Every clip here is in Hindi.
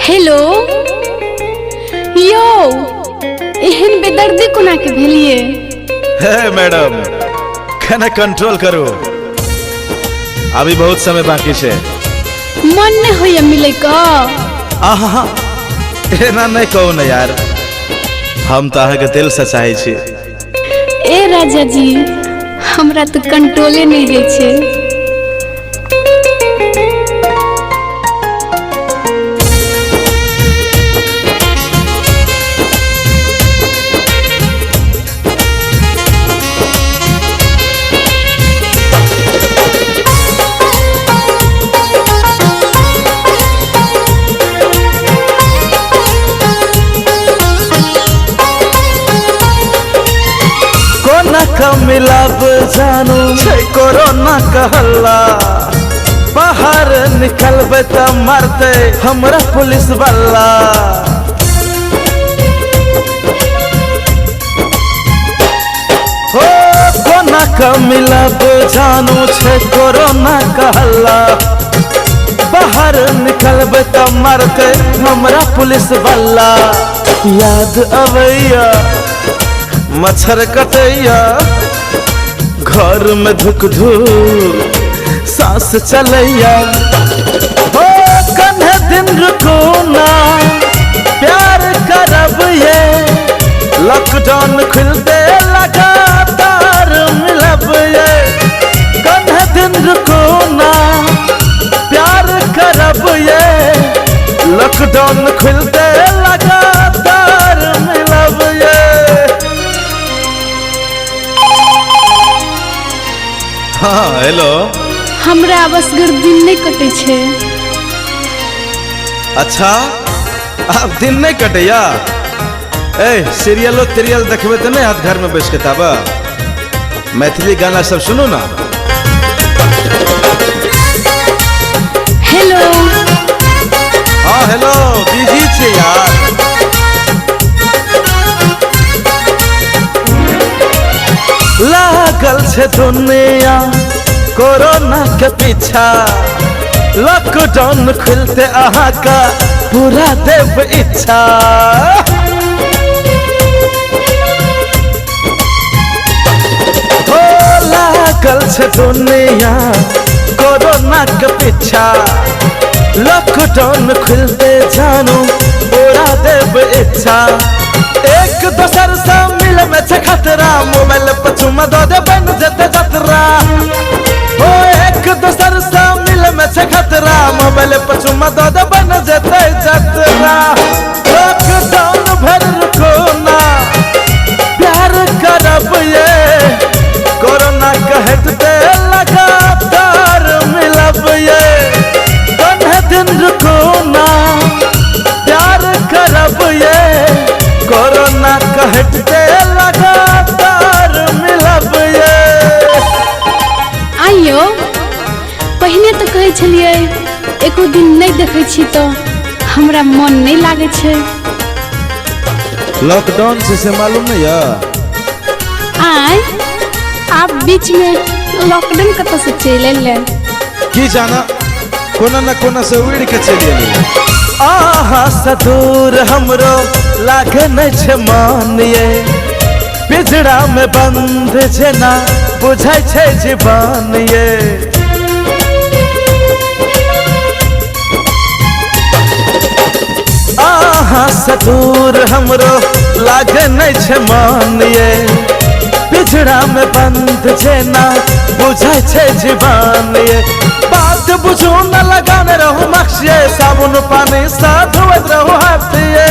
हेलो यो एहन बेदर्दी कोना के भेलिए। हे मैडम कने कंट्रोल करो, अभी बहुत समय बाकी छे। मन नहीं होइए मिले का। आहा एना नहीं कहू न यार, हम तो अहाँ के दिल से चाहे छी। ए राजा जी हमरा तो कंट्रोले नहीं है छे। मिलब जानू छे कोरोना कहला, बाहर निकलबे त मारते हमरा पुलिस वाला। हो कोना का मिलब जानू छे कोरोना कहला, बाहर निकलबे त मारते हमरा पुलिस वाला। याद अवैया मच्छर कटैया, घर में धुक धुक सांस चलैया। हो कन्हे दिन रुको ना प्यार करब ये, लॉकडाउन खुलते लगातार मिलब ये। कन्हे दिन रुको ना प्यार करब ये, लॉकडाउन खुलते लगातार मिलब ये। हाँ हेलो, हमरा बस दिन नहीं कटे छे। अच्छा अब दिन नहीं कटेया। ए सीरियलो तिरियल देखबे तो नहीं हाथ घर में बैठ के ताबा, मैथिली गाना सब सुनो ना। हेलो हाँ हेलो, बिजी छे यार। लागल छे दुनिया कोरोना के पीछा, लॉकडाउन खुलते अहाँ का पूरा देव इच्छा। हो लागल छे दुनिया कोरोना के पीछा, लॉकडाउन खुलते जानू पूरा देव इच्छा। एक दोसर से मिल में छे खतरा, मोबाइल पर चुमा दो दे बन जते जतरा। ओ एक दोसर से मिल में छे खतरा, मोबाइल पर चुमा दो दे बन जते जतरा। लॉकडाउन भर रुको ना प्यार करब ये, कोरोना के हटते लगातार मिलब ये। कन्हे दिन रुको ना प्यार करब ये, कोरोना के हटते लगातार मिलब ये। आइयो पहले तो कहे छलिए एको दिन नहीं देखे छी तो हमरा मन नहीं लागे छे। लॉकडाउन से मालूम नहीं है। आय आप बीच में लॉकडाउन कत से चले ले की जाना, कोना न कोना से उड़ के चली एली। आहा सदूर हमरो लागे नहीं छे मान ये, पिजड़ा में बंद जेना बुझाई छे जीवन ये। आहा सदूर हमरो लागे नहीं छे मान ये, पिजड़ा में बंद जेना बुझाई छे जीवन ये। बात बुझू न लगाने रहूं मक्सिए, साबुन पानी साथ धोत रहूं हाथ ये।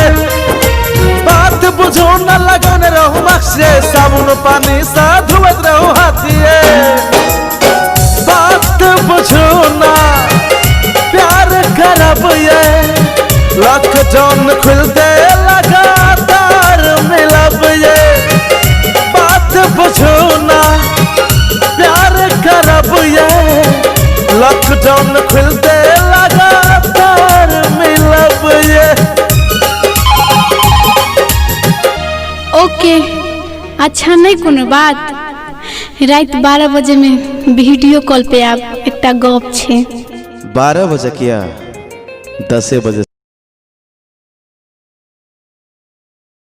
बात बुझू न लगाने रहूं मक्सिए, साबुन पानी साथ धोत रहूं हाथ ये। बात बुझू ना प्यार करब ये, लॉकडाउन खुलते लगातार मिलब ये। बात बुझू ना प्यार करब ये, लॉकडाउन खुलते लगातार मिलब ये। ओके अच्छा नहीं कोनो बात। रात 12 बजे में वीडियो कॉल पे आप एक गप छे। 12 बजे किया 10 बजे